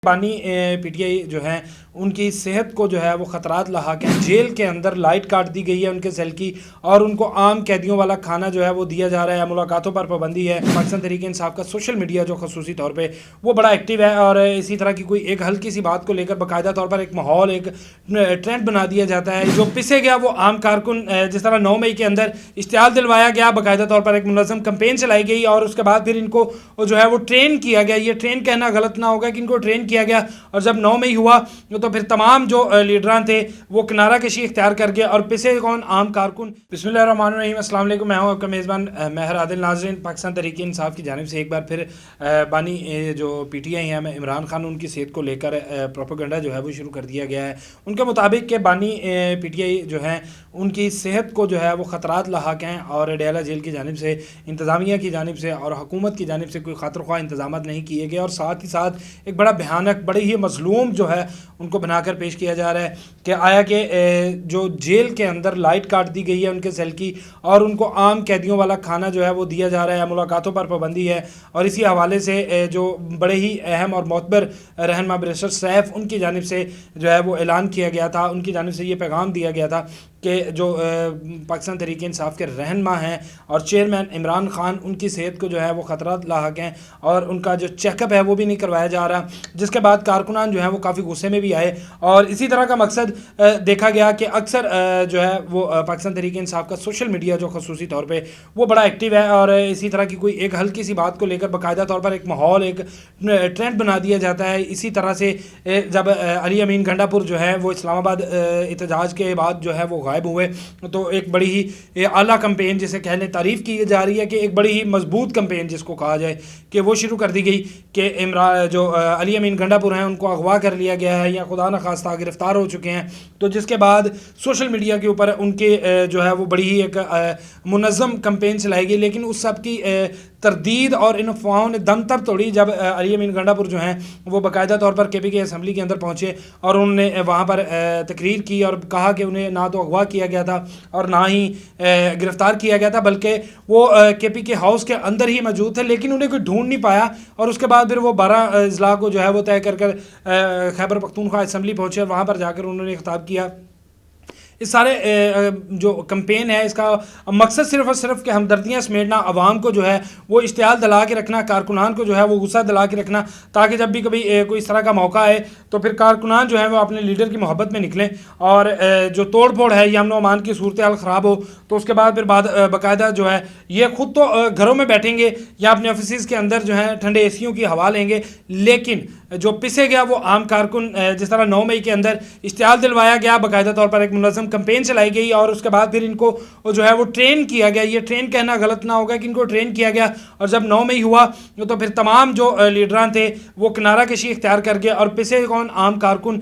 بانی P T I جو ہیں ان کی صحت کو جو ہے وہ خطرات لاحق ہیں. جیل کے اندر لائٹ کاٹ دی گئی ہے ان کے سیل کی اور ان کو عام قیدیوں والا کھانا جو ہے وہ دیا جا رہا ہے. ملاقاتوں پر پابندی ہے. پاکستان تحریک انصاف کا سوشل میڈیا جو خصوصی طور پہ وہ بڑا ایکٹیو ہے اور اسی طرح کی کوئی ایک ہلکی سی بات کو لے کر باقاعدہ طور پر ایک ماحول ایک ٹرینڈ بنا دیا جاتا ہے. جو پسے گیا وہ عام کارکن جس طرح 9 مئی کے اندر اشتعال دلوایا گیا, باقاعدہ طور پر ایک منظم کمپین چلائی گئی اور اس کے بعد پھر ان کو جو ہے وہ ٹرین کیا گیا. یہ ٹرین کہنا غلط نہ ہوگا کہ ان کو ٹرین کیا گیا اور جب 9 مئی ہوا تو پھر تمام جو لیڈران تھے وہ کنارہ کشی اختیار کر گئے اور پسے کون عام کارکن. بسم اللہ الرحمن الرحیم. السلام علیکم. میں ہوں آپ کا میزبان مہر عادل. ناظرین, پاکستان تحریک انصاف کی جانب سے ایک بار پھر بانی جو پی ٹی آئی ہیں عمران خان ان کی صحت کو لے کر پروپیگنڈا جو ہے وہ شروع کر دیا گیا ہے. ان کے مطابق کہ بانی پی ٹی آئی جو ہیں ان کی صحت کو جو ہے وہ خطرات لاحق ہیں اور ڈیالہ جیل کی جانب سے, انتظامیہ کی جانب سے اور حکومت کی جانب سے کوئی خاطر خواہ انتظامات نہیں کیے گئے اور ساتھ ہی ساتھ ایک بڑا بھیانک بڑے ہی مظلوم جو ہے ان کو بنا کر پیش کیا جا رہا ہے کہ آیا کہ جو جیل کے اندر لائٹ کاٹ دی گئی ہے ان کے سیل کی اور ان کو عام قیدیوں والا کھانا جو ہے وہ دیا جا رہا ہے. ملاقاتوں پر پابندی ہے اور اسی حوالے سے جو بڑے ہی اہم اور معتبر رہنما بریسٹر سیف ان کی جانب سے جو ہے وہ اعلان کیا گیا تھا. ان کی جانب سے یہ پیغام دیا گیا تھا کہ جو پاکستان تحریک انصاف کے رہنما ہیں اور چیئرمین عمران خان ان کی صحت کو جو ہے وہ خطرات لاحق ہیں اور ان کا جو چیک اپ ہے وہ بھی نہیں کروایا جا رہا, جس کے بعد کارکنان جو ہیں وہ کافی غصے میں بھی آئے. اور اسی طرح کا مقصد دیکھا گیا کہ اکثر جو ہے وہ پاکستان تحریک انصاف کا سوشل میڈیا جو خصوصی طور پہ وہ بڑا ایکٹیو ہے اور اسی طرح کی کوئی ایک ہلکی سی بات کو لے کر باقاعدہ طور پر ایک ماحول ایک ٹرینڈ بنا دیا جاتا ہے. اسی طرح سے جب علی امین گنڈا پور جو ہے وہ اسلام آباد احتجاج کے بعد جو ہے وہ غائب ہوئے تو ایک بڑی ہی اعلیٰ کمپین جسے کہنے تعریف کی جا رہی ہے کہ ایک بڑی ہی مضبوط کمپین جس کو کہا جائے کہ وہ شروع کر دی گئی کہ جو علی امین گنڈا پور ہیں ان کو اغوا کر لیا گیا ہے یا خدا نخواستہ گرفتار ہو چکے ہیں. تو جس کے بعد سوشل میڈیا کے اوپر ان کے جو ہے وہ بڑی ہی ایک منظم کمپین چلائی گئی, لیکن اس سب کی تردید اور ان افواہوں نے دم تب توڑی جب علی امین گنڈا پور جو ہیں وہ باقاعدہ طور پر کے پی کے اسمبلی کے اندر پہنچے اور انہوں نے وہاں پر تقریر کی اور کہا کہ انہیں نہ تو اغوا کیا گیا تھا اور نہ ہی گرفتار کیا گیا تھا, بلکہ وہ کے پی کے ہاؤس کے اندر ہی موجود تھے لیکن انہیں کوئی ڈھونڈ نہیں پایا. اور اس کے بعد پھر وہ 12 اضلاع کو جو ہے وہ طے کر خیبر پختونخوا اسمبلی پہنچے اور وہاں پر جا کر انہوں نے خطاب کیا. اس سارے جو کمپین ہے اس کا مقصد صرف اور صرف کہ ہمدردیاں سمیٹنا, عوام کو جو ہے وہ اشتعال دلا کے رکھنا, کارکنان کو جو ہے وہ غصہ دلا کے رکھنا تاکہ جب بھی کبھی کوئی اس طرح کا موقع آئے تو پھر کارکنان جو ہے وہ اپنے لیڈر کی محبت میں نکلیں اور جو توڑ پھوڑ ہے یا امن و امان کی صورتحال خراب ہو تو اس کے بعد پھر باقاعدہ جو ہے یہ خود تو گھروں میں بیٹھیں گے یا اپنے آفیسز کے اندر جو ہے ٹھنڈے اے سیوں کی ہوا لیں گے, لیکن جو پسے گیا وہ عام کارکن جس طرح 9 مئی کے اندر اشتعال دلوایا گیا, باقاعدہ طور پر ایک منظم کمپین چلائی گئی اور اس کے بعد پھر ان کو جو ہے وہ ٹرین کیا گیا. یہ ٹرین کہنا غلط نہ ہوگا کہ ان کو ٹرین کیا گیا اور جب 9 مئی ہوا تو پھر تمام جو لیڈران تھے وہ کنارہ کشی اختیار کر گئے اور پسے کون عام کارکن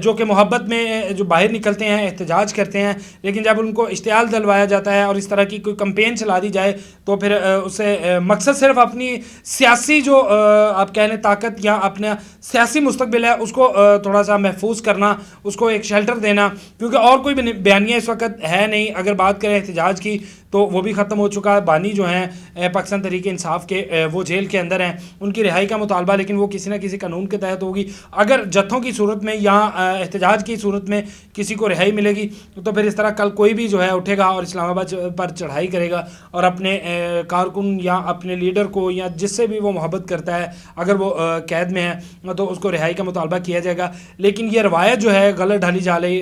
جو کہ محبت میں جو باہر نکلتے ہیں احتجاج کرتے ہیں, لیکن جب ان کو اشتعال دلوایا جاتا ہے اور اس طرح کی کوئی کمپین چلا دی جائے تو پھر اسے مقصد صرف اپنی سیاسی جو آپ کہہ لیں طاقت یا اپنا سیاسی مستقبل ہے اس کو تھوڑا سا محفوظ کرنا, اس کو ایک شیلٹر دینا, کیونکہ اور کوئی بیانیہ اس وقت ہے نہیں. اگر بات کریں احتجاج کی تو وہ بھی ختم ہو چکا ہے. بانی جو ہیں پاکستان تحریک انصاف کے وہ جیل کے اندر ہیں, ان کی رہائی کا مطالبہ لیکن وہ کسی نہ کسی قانون کے تحت ہوگی. اگر جتھوں کی صورت میں یا احتجاج کی صورت میں کسی کو رہائی ملے گی تو پھر اس طرح کل کوئی بھی جو ہے اٹھے گا اور اسلام آباد پر چڑھائی کرے گا اور اپنے کارکن یا اپنے لیڈر کو یا جس سے بھی وہ محبت کرتا ہے اگر وہ قید میں ہے تو اس کو رہائی کا مطالبہ کیا جائے گا. لیکن یہ روایت جو ہے غلط ڈھالی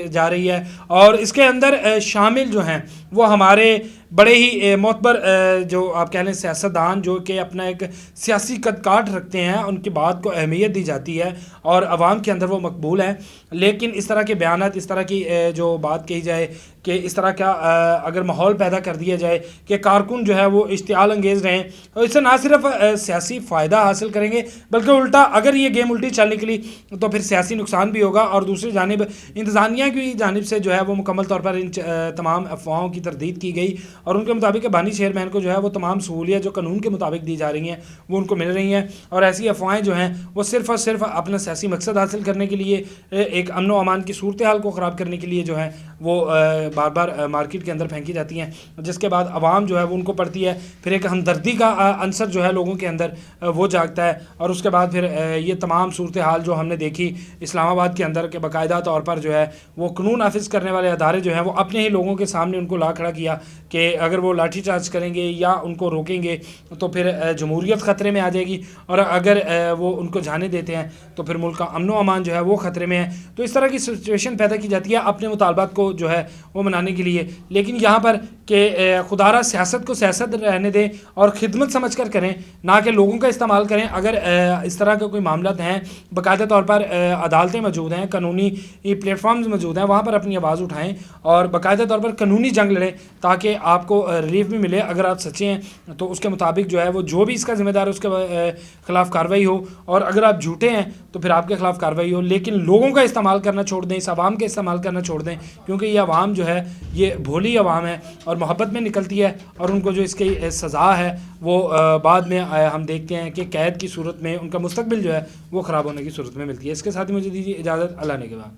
جا رہی ہے اور اس کے اندر شامل جو ہیں وہ ہمارے بڑے ہی معتبر جو آپ کہہ لیں سیاستدان جو کہ اپنا ایک سیاسی قد کاٹ رکھتے ہیں, ان کی بات کو اہمیت دی جاتی ہے اور عوام کے اندر وہ مقبول ہیں. لیکن اس طرح کے بیانات, اس طرح کی جو بات کہی جائے کہ اس طرح کا اگر ماحول پیدا کر دیا جائے کہ کارکن جو ہے وہ اشتعال انگیز رہیں اور اس سے نہ صرف سیاسی فائدہ حاصل کریں گے بلکہ الٹا اگر یہ گیم الٹی چل نکلی تو پھر سیاسی نقصان بھی ہوگا. اور دوسری جانب انتظامیہ کی جانب سے جو ہے وہ مکمل طور پر ان تمام افواہوں کی تردید کی گئی اور ان کے مطابق بانی چیئرمین کو جو ہے وہ تمام سہولیات جو قانون کے مطابق دی جا رہی ہیں وہ ان کو مل رہی ہیں، اور ایسی افواہیں جو ہیں وہ صرف اور صرف اپنا سیاسی مقصد حاصل کرنے کے لیے، ایک امن و امان کی صورتحال کو خراب کرنے کے لیے جو ہے وہ بار بار مارکیٹ کے اندر پھینکی جاتی ہیں، جس کے بعد عوام جو ہے وہ ان کو پڑتی ہے، پھر ایک ہمدردی کا عنصر جو ہے لوگوں کے اندر وہ جاگتا ہے، اور اس کے بعد پھر یہ تمام صورتحال جو ہم نے دیکھی اسلام آباد کے اندر کہ باقاعدہ طور پر جو ہے وہ قانون نافذ کرنے والے ادارے جو ہیں وہ اپنے ہی لوگوں کے سامنے ان کو لا کھڑا کیا کہ اگر وہ لاٹھی چارج کریں گے یا ان کو روکیں گے تو پھر جمہوریت خطرے میں آ جائے گی، اور اگر وہ ان کو جانے دیتے ہیں تو پھر ملک کا امن و امان جو ہے وہ خطرے میں ہے۔ تو اس طرح کی سچویشن پیدا کی جاتی ہے اپنے مطالبات کو جو ہے وہ منانے کے لیے، لیکن یہاں پر کہ خدا را سیاست کو سیاست رہنے دیں اور خدمت سمجھ کر کریں، نہ کہ لوگوں کا استعمال کریں۔ اگر اس طرح کے کوئی معاملات ہیں، باقاعدہ طور پر عدالتیں موجود ہیں، قانونی پلیٹ فارمز موجود ہیں، وہاں پر اپنی آواز اٹھائیں اور باقاعدہ طور پر قانونی جنگ لڑیں تاکہ آپ کو ریلیف بھی ملے۔ اگر آپ سچے ہیں تو اس کے مطابق جو ہے وہ جو بھی اس کا ذمہ دار ہے اس کے خلاف کارروائی ہو، اور اگر آپ جھوٹے ہیں تو پھر آپ کے خلاف کارروائی ہو، لیکن لوگوں کا استعمال کرنا چھوڑ دیں، اس عوام کا استعمال کرنا چھوڑ دیں، کیونکہ یہ عوام جو ہے یہ بھولی عوام ہے اور محبت میں نکلتی ہے، اور ان کو جو اس کی سزا ہے وہ بعد میں ہم دیکھتے ہیں کہ قید کی صورت میں ان کا مستقبل جو ہے وہ خراب ہونے کی صورت میں ملتی ہے۔ اس کے ساتھ ہی مجھے دیجیے اجازت، اللہ نے کے بعد۔